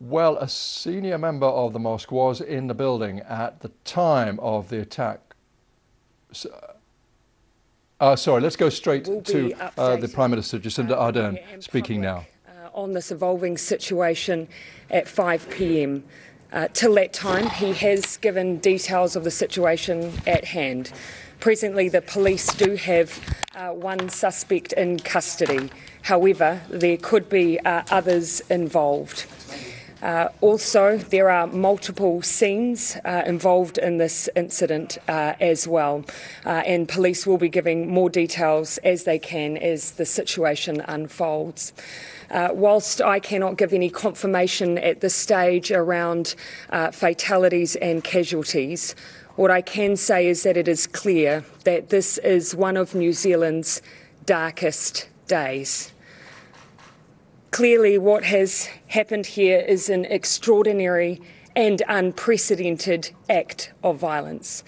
Well, a senior member of the mosque was in the building at the time of the attack. Sorry, let's go straight to the Prime Minister, Jacinda Ardern, speaking now. On this evolving situation at 5 p.m. Till that time, he has given details of the situation at hand. Presently, the police do have one suspect in custody. However, there could be others involved. Also, there are multiple scenes involved in this incident as well, and police will be giving more details as they can as the situation unfolds. Whilst I cannot give any confirmation at this stage around fatalities and casualties, what I can say is that it is clear that this is one of New Zealand's darkest days. Clearly, what has happened here is an extraordinary and unprecedented act of violence.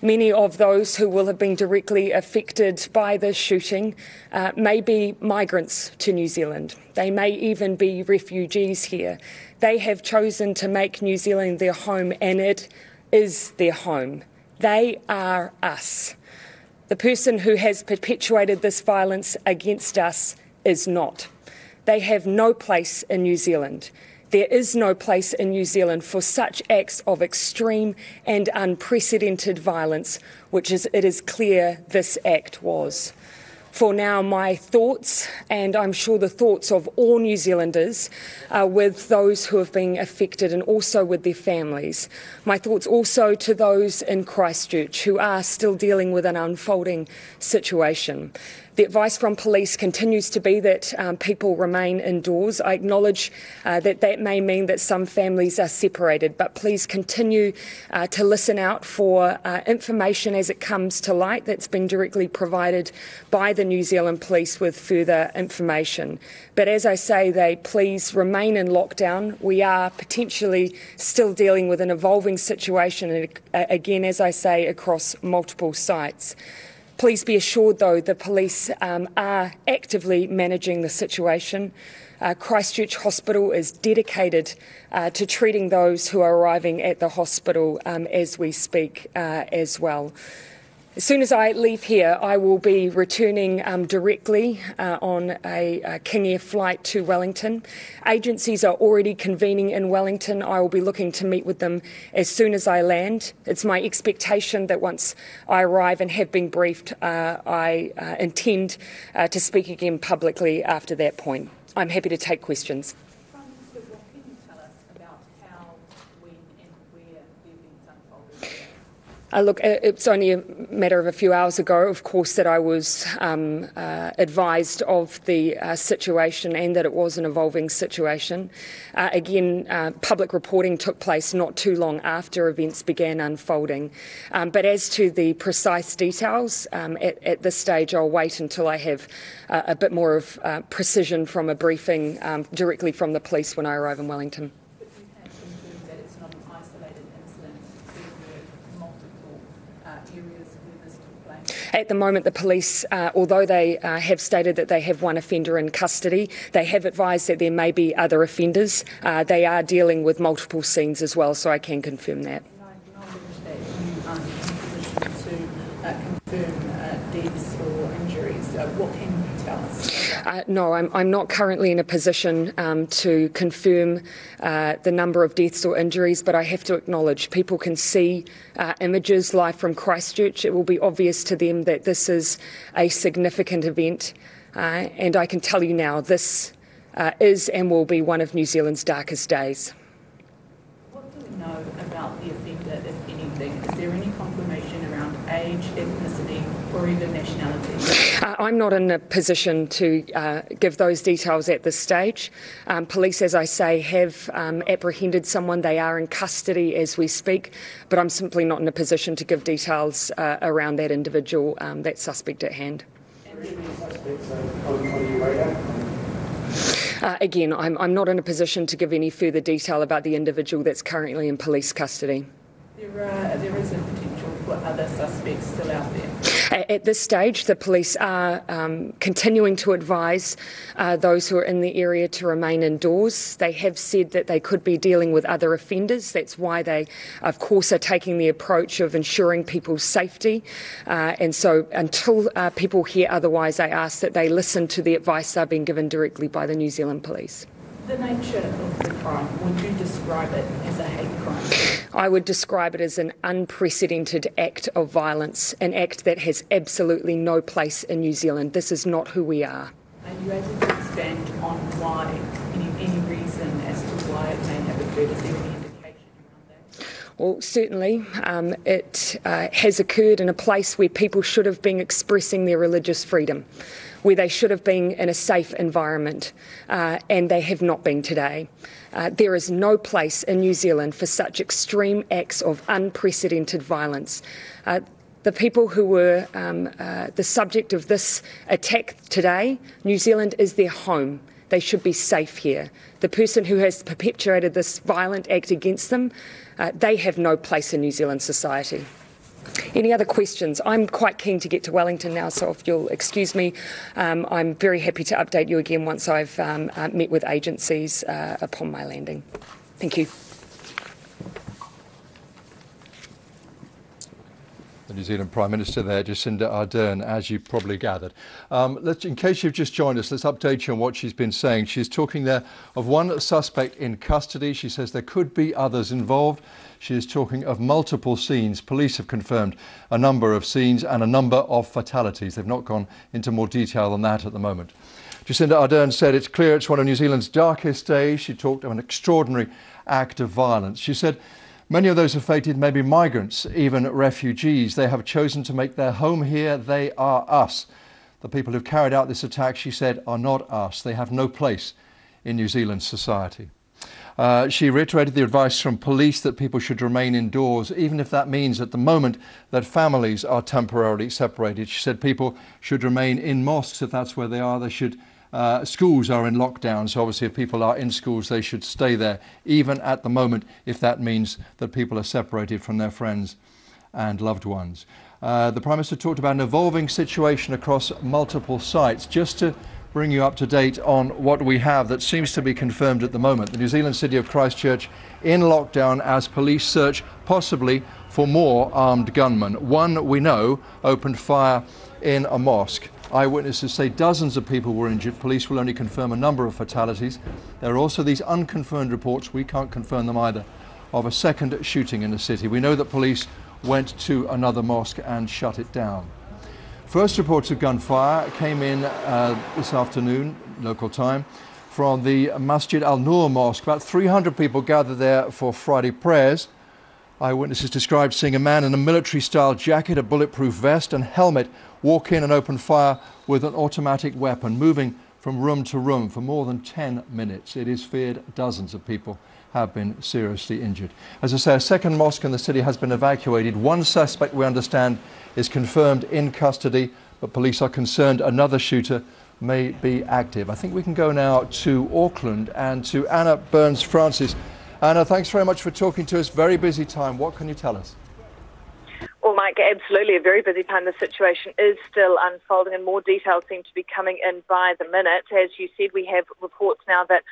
Many of those who will have been directly affected by this shooting may be migrants to New Zealand. They may even be refugees here. They have chosen to make New Zealand their home, and it is their home. They are us. The person who has perpetuated this violence against us is not. They have no place in New Zealand. There is no place in New Zealand for such acts of extreme and unprecedented violence, which it is clear this act was. For now, my thoughts, and I'm sure the thoughts of all New Zealanders, are with those who have been affected and also with their families. My thoughts also to those in Christchurch who are still dealing with an unfolding situation. The advice from police continues to be that people remain indoors. I acknowledge that may mean that some families are separated, but please continue to listen out for information as it comes to light that's been directly provided by the New Zealand Police with further information. But as I say, they please remain in lockdown. We are potentially still dealing with an evolving situation, and again, as I say, across multiple sites. Please be assured, though, the police are actively managing the situation. Christchurch Hospital is dedicated to treating those who are arriving at the hospital as we speak as well. As soon as I leave here, I will be returning directly on a King Air flight to Wellington. Agencies are already convening in Wellington. I will be looking to meet with them as soon as I land. It's my expectation that once I arrive and have been briefed, I intend to speak again publicly after that point. I'm happy to take questions. Prime Minister, what can you tell us about how, when and where the events unfolded? Look, it's only a matter of a few hours ago, of course, that I was advised of the situation and that it was an evolving situation. Again, public reporting took place not too long after events began unfolding. But as to the precise details, at this stage I'll wait until I have a bit more of precision from a briefing directly from the police when I arrive in Wellington. At the moment, the police, although they have stated that they have one offender in custody, they have advised that there may be other offenders. They are dealing with multiple scenes as well, so I can confirm that. Acknowledge that you aren't in a position to confirm deaths or injuries. What can you tell us? No, I'm not currently in a position to confirm the number of deaths or injuries, but I have to acknowledge people can see images live from Christchurch. It will be obvious to them that this is a significant event, and I can tell you now this is and will be one of New Zealand's darkest days. What do we know about the offender, if anything? Is there any confirmation around age, ethnicity, or even nationality? I'm not in a position to give those details at this stage. Police, as I say, have apprehended someone. They are in custody as we speak, but I'm simply not in a position to give details around that individual, that suspect at hand. Again, I'm not in a position to give any further detail about the individual that's currently in police custody. There is a potential for other suspects still out there? At this stage, the police are continuing to advise those who are in the area to remain indoors. They have said that they could be dealing with other offenders. That's why they, of course, are taking the approach of ensuring people's safety. And so until people hear otherwise, I ask that they listen to the advice they're being given directly by the New Zealand Police. The nature of the crime, would you describe it as a hate crime? I would describe it as an unprecedented act of violence, an act that has absolutely no place in New Zealand. This is not who we are. Are you able to expand on why, any reason as to why it may have occurred? Is there any indication around that? Well, certainly it has occurred in a place where people should have been expressing their religious freedom, where they should have been in a safe environment, and they have not been today. There is no place in New Zealand for such extreme acts of unprecedented violence. The people who were the subject of this attack today, New Zealand is their home. They should be safe here. The person who has perpetuated this violent act against them, they have no place in New Zealand society. Any other questions? I'm quite keen to get to Wellington now, so if you'll excuse me, I'm very happy to update you again once I've met with agencies upon my landing. Thank you. The New Zealand Prime Minister there, Jacinda Ardern, as you probably gathered. In case you've just joined us, let's update you on what she's been saying. She's talking there of one suspect in custody. She says there could be others involved. She is talking of multiple scenes. Police have confirmed a number of scenes and a number of fatalities. They've not gone into more detail than that at the moment. Jacinda Ardern said it's clear it's one of New Zealand's darkest days. She talked of an extraordinary act of violence. She said many of those affected may be migrants, even refugees. They have chosen to make their home here. They are us. The people who've carried out this attack, she said, are not us. They have no place in New Zealand society. She reiterated the advice from police that people should remain indoors, even if that means at the moment that families are temporarily separated. She said people should remain in mosques if that's where they are. They should. Schools are in lockdown, so obviously if people are in schools, they should stay there, even at the moment, if that means that people are separated from their friends and loved ones. The Prime Minister talked about an evolving situation across multiple sites. Just to bring you up to date on what we have that seems to be confirmed at the moment. The New Zealand city of Christchurch in lockdown as police search possibly for more armed gunmen. One, we know, opened fire in a mosque. Eyewitnesses say dozens of people were injured. Police will only confirm a number of fatalities. There are also these unconfirmed reports, we can't confirm them either, of a second shooting in the city. We know that police went to another mosque and shut it down. First reports of gunfire came in this afternoon, local time, from the Masjid Al-Nur Mosque. About 300 people gathered there for Friday prayers. Eyewitnesses described seeing a man in a military-style jacket, a bulletproof vest and helmet walk in and open fire with an automatic weapon, moving from room to room for more than 10 minutes. It is feared dozens of people have been seriously injured. As I say, a second mosque in the city has been evacuated. One suspect, we understand, is confirmed in custody, but police are concerned another shooter may be active. I think we can go now to Auckland and to Anna Burns-Francis. Anna, thanks very much for talking to us. Very busy time. What can you tell us? Well, Mike, absolutely a very busy time. The situation is still unfolding and more details seem to be coming in by the minute. As you said, we have reports now that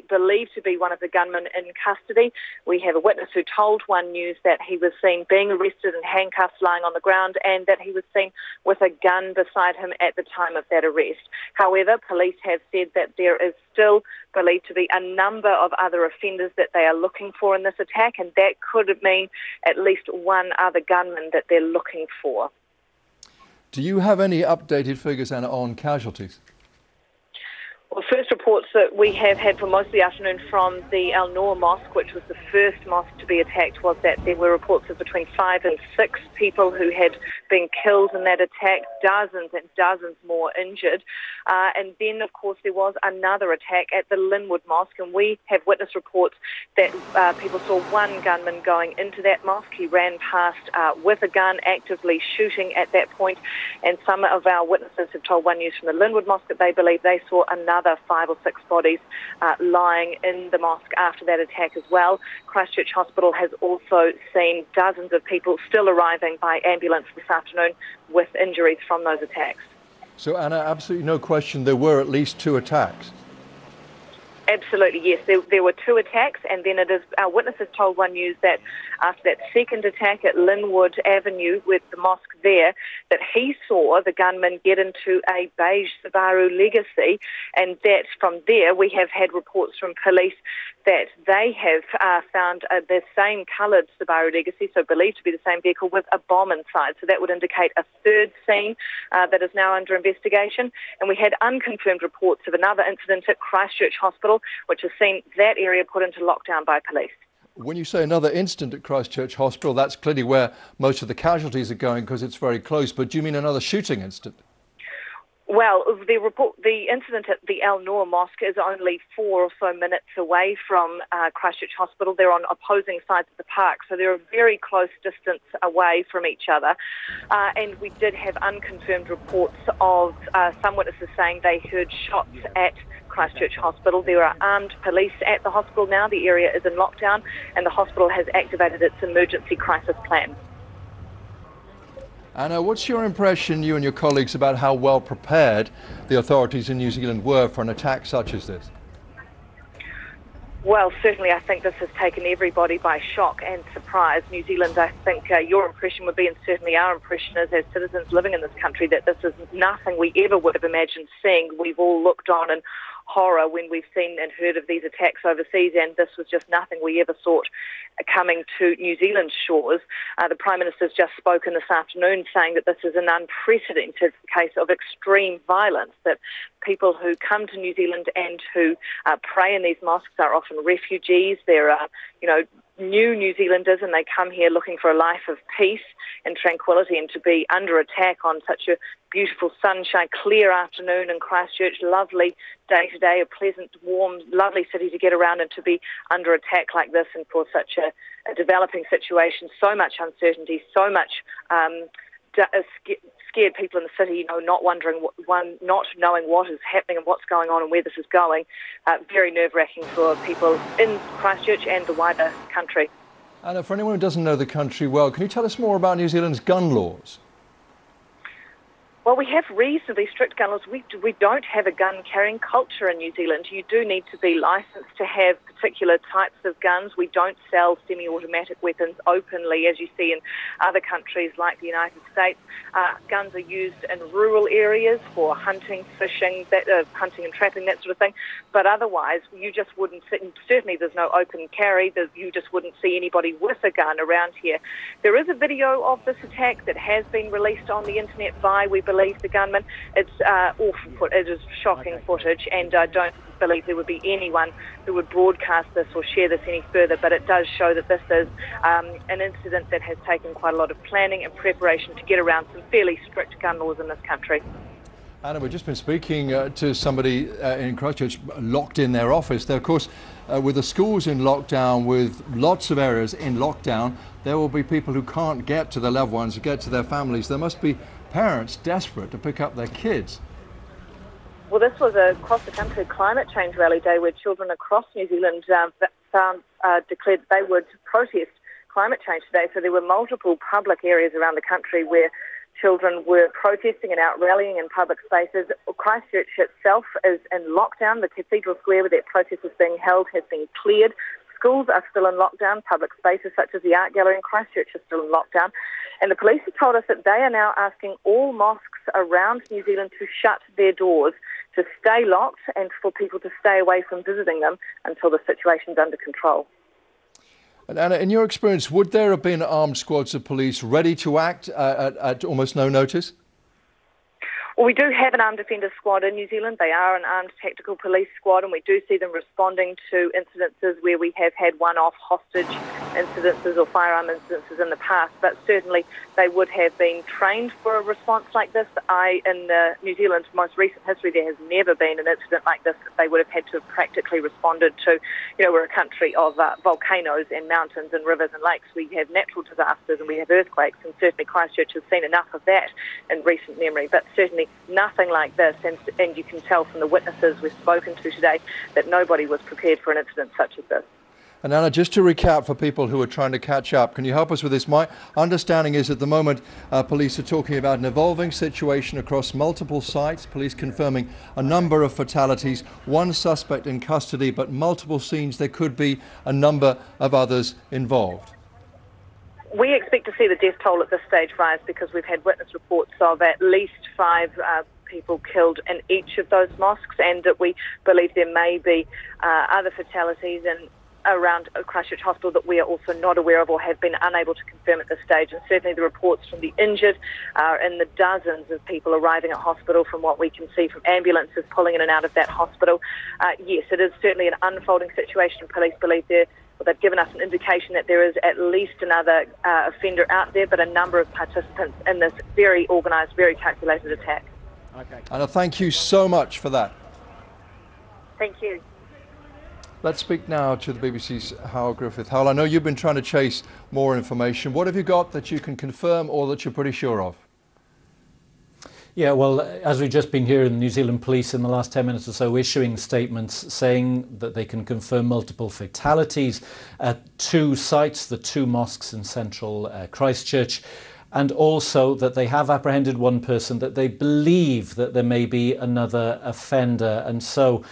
believed to be one of the gunmen in custody. We have a witness who told One News that he was seen being arrested and handcuffs lying on the ground and that he was seen with a gun beside him at the time of that arrest. However, police have said that there is still believed to be a number of other offenders that they are looking for in this attack, and that could mean at least one other gunman that they're looking for. Do you have any updated figures, Anna, on casualties? Well, first reports that we have had for most of the afternoon from the Al-Nur Mosque, which was the first mosque to be attacked, was that there were reports of between 5 and 6 people who had been killed in that attack, dozens and dozens more injured. And then, of course, there was another attack at the Linwood Mosque, and we have witness reports that people saw one gunman going into that mosque. He ran past with a gun, actively shooting at that point, and some of our witnesses have told One News from the Linwood Mosque that they believe they saw another another 5 or 6 bodies lying in the mosque after that attack as well. Christchurch Hospital has also seen dozens of people still arriving by ambulance this afternoon with injuries from those attacks. So, Anna, absolutely no question, there were at least 2 attacks. Absolutely, yes. There were 2 attacks, and then our witnesses told One News that after that second attack at Linwood Avenue with the mosque there, that he saw the gunman get into a beige Subaru Legacy, and that from there we have had reports from police that they have found the same coloured Subaru Legacy, so believed to be the same vehicle, with a bomb inside. So that would indicate a third scene that is now under investigation. And we had unconfirmed reports of another incident at Christchurch Hospital, which has seen that area put into lockdown by police. When you say another incident at Christchurch Hospital, that's clearly where most of the casualties are going because it's very close. But do you mean another shooting incident? Well, the incident at the Al Noor Mosque is only 4 or so minutes away from Christchurch Hospital. They're on opposing sides of the park, so they're a very close distance away from each other. And we did have unconfirmed reports of some witnesses saying they heard shots at Christchurch Hospital. There are armed police at the hospital now. The area is in lockdown, and the hospital has activated its emergency crisis plan. Anna, what's your impression, you and your colleagues, about how well prepared the authorities in New Zealand were for an attack such as this? Well, certainly I think this has taken everybody by shock and surprise. New Zealand, I think your impression would be, and certainly our impression is as citizens living in this country, that this is nothing we ever would have imagined seeing. We've all looked on in horror when we've seen and heard of these attacks overseas, and this was just nothing we ever thought coming to New Zealand's shores. The Prime Minister's just spoken this afternoon saying that this is an unprecedented case of extreme violence, that people who come to New Zealand and who pray in these mosques are often refugees. They're, new New Zealanders, and they come here looking for a life of peace and tranquility, and to be under attack on such a beautiful sunshine, clear afternoon in Christchurch, lovely day to day, a pleasant, warm, lovely city to get around, and to be under attack like this and for such a developing situation, so much uncertainty, so much scared people in the city, not not knowing what is happening and what's going on and where this is going. Very nerve-wracking for people in Christchurch and the wider country. Anna, for anyone who doesn't know the country well, can you tell us more about New Zealand's gun laws? Well, we have reasonably strict gun laws. We don't have a gun-carrying culture in New Zealand. You do need to be licensed to have particular types of guns. We don't sell semi-automatic weapons openly, as you see in other countries like the United States. Guns are used in rural areas for hunting, fishing, hunting and trapping, that sort of thing. But otherwise, you just wouldn't see, certainly there's no open carry. You just wouldn't see anybody with a gun around here. There is a video of this attack that has been released on the internet by, we believe, the gunman. It's awful. It is shocking footage, and I don't believe there would be anyone who would broadcast this or share this any further, but it does show that this is an incident that has taken quite a lot of planning and preparation to get around some fairly strict gun laws in this country. Anna, we've just been speaking to somebody in Christchurch locked in their office. There, of course, with the schools in lockdown, with lots of areas in lockdown, there will be people who can't get to their loved ones, get to their families. There must be parents desperate to pick up their kids. Well, this was a across-the-country climate change rally day where children across New Zealand declared that they would protest climate change today. So there were multiple public areas around the country where children were protesting and out rallying in public spaces. Christchurch itself is in lockdown. The Cathedral Square where that protest was being held has been cleared. Schools are still in lockdown. Public spaces such as the Art Gallery in Christchurch are still in lockdown. And the police have told us that they are now asking all mosques around New Zealand to shut their doors, to stay locked, and for people to stay away from visiting them until the situation's under control. And Anna, in your experience, would there have been armed squads of police ready to act at almost no notice? Well, we do have an armed defender squad in New Zealand. They are an armed tactical police squad, and we do see them responding to incidences where we have had one-off hostage incidences or firearm incidences in the past. But certainly they would have been trained for a response like this. In New Zealand's most recent history, there has never been an incident like this that they would have had to have practically responded to. We're a country of volcanoes and mountains and rivers and lakes. We have natural disasters and we have earthquakes, and certainly Christchurch has seen enough of that in recent memory. But certainly certainly nothing like this, and you can tell from the witnesses we've spoken to today that nobody was prepared for an incident such as this. And Anna, just to recap for people who are trying to catch up, can you help us with this? My understanding is at the moment police are talking about an evolving situation across multiple sites, police confirming a number of fatalities, one suspect in custody, but multiple scenes. There could be a number of others involved. We expect to see the death toll at this stage rise because we've had witness reports of at least 5 people killed in each of those mosques, and that we believe there may be other fatalities and around Christchurch Hospital that we are also not aware of or have been unable to confirm at this stage. And certainly the reports from the injured are in the dozens of people arriving at hospital from what we can see from ambulances pulling in and out of that hospital. Yes, it is certainly an unfolding situation. Police believe they've given us an indication that there is at least another offender out there, but a number of participants in this very organised, very calculated attack. Okay. Anna, thank you so much for that. Thank you. Let's speak now to the BBC's Howell Griffith. Howell, I know you've been trying to chase more information. What have you got that you can confirm or that you're pretty sure of? Yeah, well, as we've just been hearing, New Zealand Police in the last 10 minutes or so issuing statements saying that they can confirm multiple fatalities at 2 sites, the 2 mosques in central Christchurch, and also that they have apprehended 1 person, that they believe that there may be another offender. And so,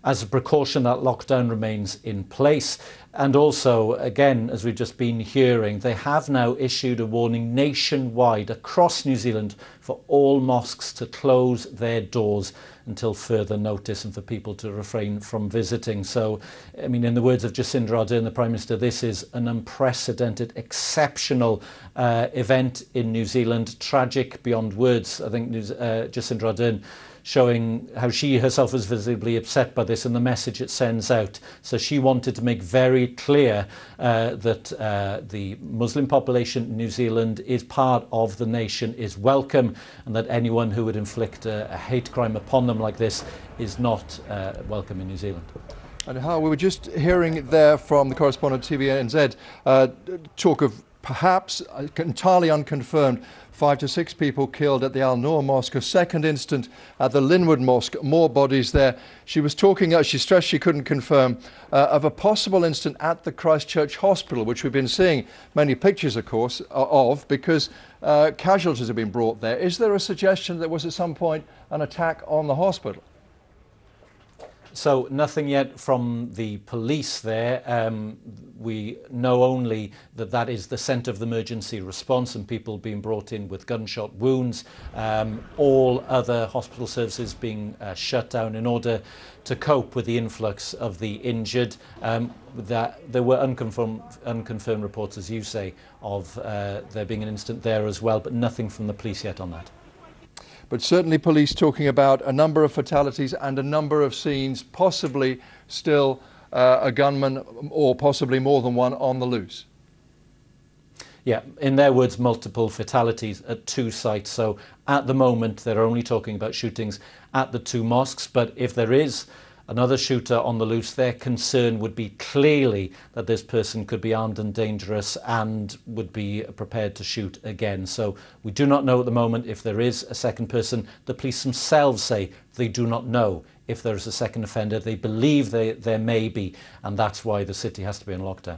as a precaution, that lockdown remains in place. And also, again, as we've just been hearing, they have now issued a warning nationwide across New Zealand for all mosques to close their doors until further notice and for people to refrain from visiting. So, I mean, in the words of Jacinda Ardern, the Prime Minister, this is an unprecedented, exceptional event in New Zealand, tragic beyond words. I think Jacinda Ardern showing how she herself was visibly upset by this and the message it sends out. So she wanted to make very clear that the Muslim population in New Zealand is part of the nation, is welcome, and that anyone who would inflict a hate crime upon them like this is not welcome in New Zealand. And how we were just hearing there from the correspondent TVNZ talk of perhaps entirely unconfirmed 5 to 6 people killed at the Al Noor Mosque, a second incident at the Linwood Mosque, more bodies there. She was talking, she stressed she couldn't confirm, of a possible incident at the Christchurch Hospital, which we've been seeing many pictures, of course, of, because casualties have been brought there. Is there a suggestion that there was at some point an attack on the hospital? So nothing yet from the police there. We know only that that is the centre of the emergency response and people being brought in with gunshot wounds. All other hospital services being shut down in order to cope with the influx of the injured. That there were unconfirmed reports, as you say, of there being an incident there as well, but nothing from the police yet on that. But certainly police talking about a number of fatalities and a number of scenes, possibly still a gunman or possibly more than one on the loose. Yeah, in their words, multiple fatalities at 2 sites. So at the moment, they're only talking about shootings at the 2 mosques. But if there is another shooter on the loose, their concern would be clearly that this person could be armed and dangerous and would be prepared to shoot again. So we do not know at the moment if there is a second person. The police themselves say they do not know if there is a second offender. They believe there may be, and that's why the city has to be in lockdown.